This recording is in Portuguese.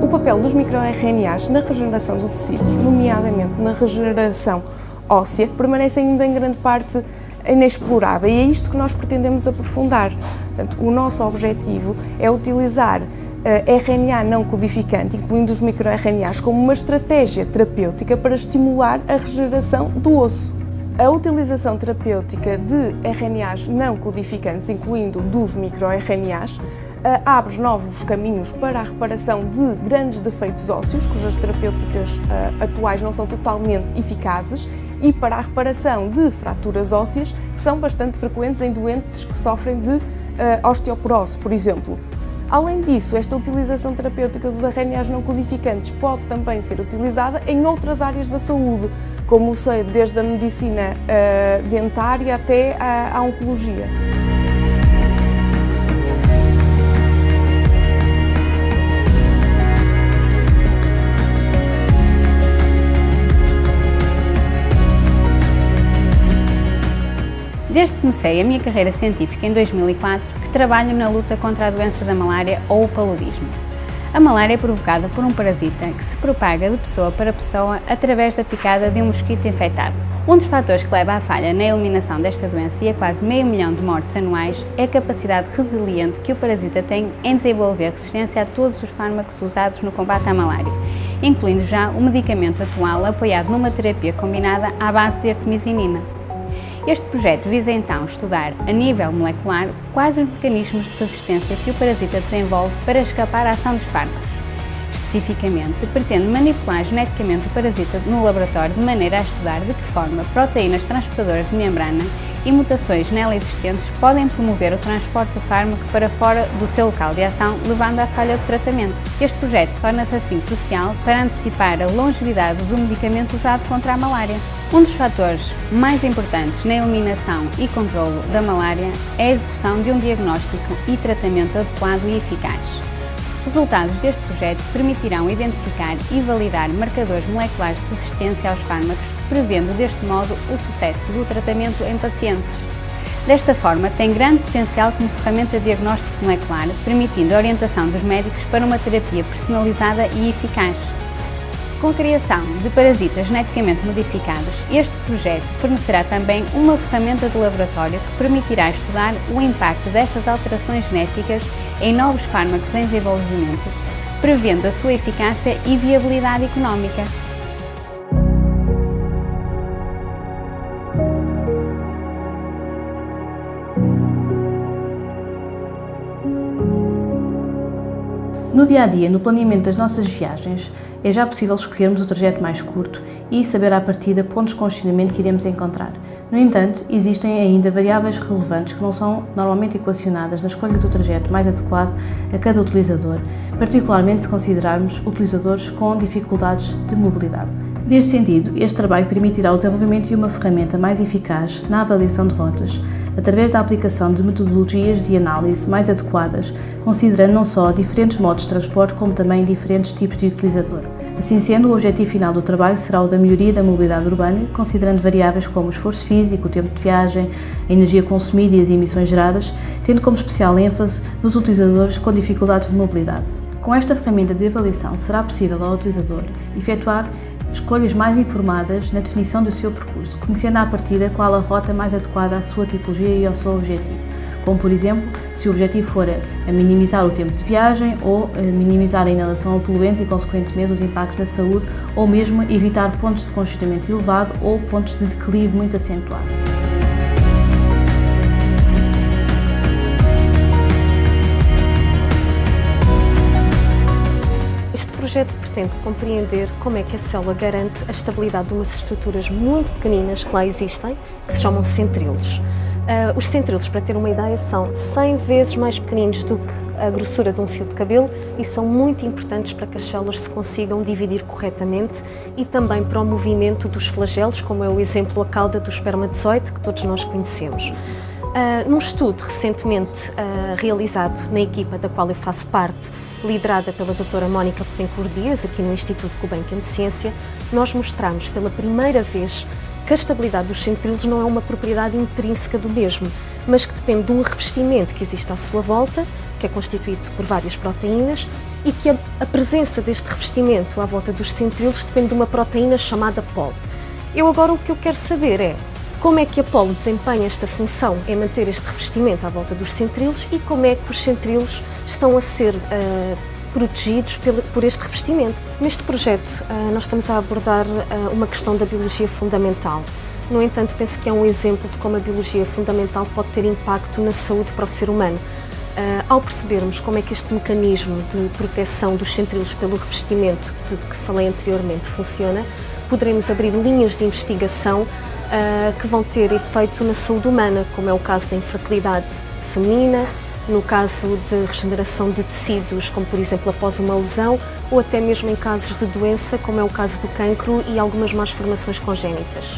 papel dos microRNAs na regeneração de tecidos, nomeadamente na regeneração óssea, permanece ainda em grande parte inexplorada e é isto que nós pretendemos aprofundar. Portanto, o nosso objetivo é utilizar RNA não codificante, incluindo os microRNAs, como uma estratégia terapêutica para estimular a regeneração do osso. A utilização terapêutica de RNAs não codificantes, incluindo dos microRNAs, abre novos caminhos para a reparação de grandes defeitos ósseos, cujas terapêuticas atuais não são totalmente eficazes, e para a reparação de fraturas ósseas, que são bastante frequentes em doentes que sofrem de osteoporose, por exemplo. Além disso, esta utilização terapêutica dos RNAs não codificantes pode também ser utilizada em outras áreas da saúde, como desde a medicina dentária até à oncologia. Desde que comecei a minha carreira científica em 2004, que trabalho na luta contra a doença da malária ou o paludismo. A malária é provocada por um parasita que se propaga de pessoa para pessoa através da picada de um mosquito infectado. Um dos fatores que leva à falha na eliminação desta doença e a quase 500 mil de mortes anuais é a capacidade resiliente que o parasita tem em desenvolver resistência a todos os fármacos usados no combate à malária, incluindo já o medicamento atual apoiado numa terapia combinada à base de artemisinina. Este projeto visa então estudar, a nível molecular, quais os mecanismos de resistência que o parasita desenvolve para escapar à ação dos fármacos. Especificamente, pretende manipular geneticamente o parasita no laboratório de maneira a estudar de que forma proteínas transportadoras de membrana e mutações nela existentes podem promover o transporte do fármaco para fora do seu local de ação, levando à falha de tratamento. Este projeto torna-se assim crucial para antecipar a longevidade do medicamento usado contra a malária. Um dos fatores mais importantes na eliminação e controlo da malária é a execução de um diagnóstico e tratamento adequado e eficaz. Resultados deste projeto permitirão identificar e validar marcadores moleculares de resistência aos fármacos, prevendo deste modo o sucesso do tratamento em pacientes. Desta forma, tem grande potencial como ferramenta de diagnóstico molecular, permitindo a orientação dos médicos para uma terapia personalizada e eficaz. Com a criação de parasitas geneticamente modificados, este projeto fornecerá também uma ferramenta de laboratório que permitirá estudar o impacto destas alterações genéticas em novos fármacos em desenvolvimento, prevendo a sua eficácia e viabilidade económica. No dia-a-dia, no planeamento das nossas viagens, é já possível escolhermos o trajeto mais curto e saber à partida pontos de congestionamento que iremos encontrar. No entanto, existem ainda variáveis relevantes que não são normalmente equacionadas na escolha do trajeto mais adequado a cada utilizador, particularmente se considerarmos utilizadores com dificuldades de mobilidade. Neste sentido, este trabalho permitirá o desenvolvimento de uma ferramenta mais eficaz na avaliação de rotas, através da aplicação de metodologias de análise mais adequadas, considerando não só diferentes modos de transporte, como também diferentes tipos de utilizador. Assim sendo, o objetivo final do trabalho será o da melhoria da mobilidade urbana, considerando variáveis como o esforço físico, o tempo de viagem, a energia consumida e as emissões geradas, tendo como especial ênfase nos utilizadores com dificuldades de mobilidade. Com esta ferramenta de avaliação, será possível ao utilizador efetuar escolhas mais informadas na definição do seu percurso, conhecendo à partida qual a rota mais adequada à sua tipologia e ao seu objetivo, como por exemplo, se o objetivo for a minimizar o tempo de viagem ou minimizar a inalação a poluentes e consequentemente os impactos na saúde, ou mesmo evitar pontos de congestionamento elevado ou pontos de declive muito acentuado. Este projeto pretende compreender como é que a célula garante a estabilidade de umas estruturas muito pequeninas que lá existem, que se chamam centríolos. Os centríolos, para ter uma ideia, são 100 vezes mais pequeninos do que a grossura de um fio de cabelo e são muito importantes para que as células se consigam dividir corretamente e também para o movimento dos flagelos, como é o exemplo a cauda do espermatozoide, que todos nós conhecemos. Num estudo recentemente realizado na equipa da qual eu faço parte, liderada pela doutora Mónica Betancourt Dias, aqui no Instituto Gulbenkian de Ciência, nós mostramos pela primeira vez que a estabilidade dos centríolos não é uma propriedade intrínseca do mesmo, mas que depende de um revestimento que existe à sua volta, que é constituído por várias proteínas, e que a presença deste revestimento à volta dos centríolos depende de uma proteína chamada polo. Agora o que eu quero saber é como é que a polo desempenha esta função em manter este revestimento à volta dos centríolos e como é que os centríolos estão a ser protegidos por este revestimento. Neste projeto nós estamos a abordar uma questão da biologia fundamental. No entanto, penso que é um exemplo de como a biologia fundamental pode ter impacto na saúde para o ser humano. Ao percebermos como é que este mecanismo de proteção dos centríolos pelo revestimento de que falei anteriormente funciona, poderemos abrir linhas de investigação que vão ter efeito na saúde humana, como é o caso da infertilidade feminina, no caso de regeneração de tecidos, como por exemplo após uma lesão, ou até mesmo em casos de doença, como é o caso do cancro e algumas más formações congénitas.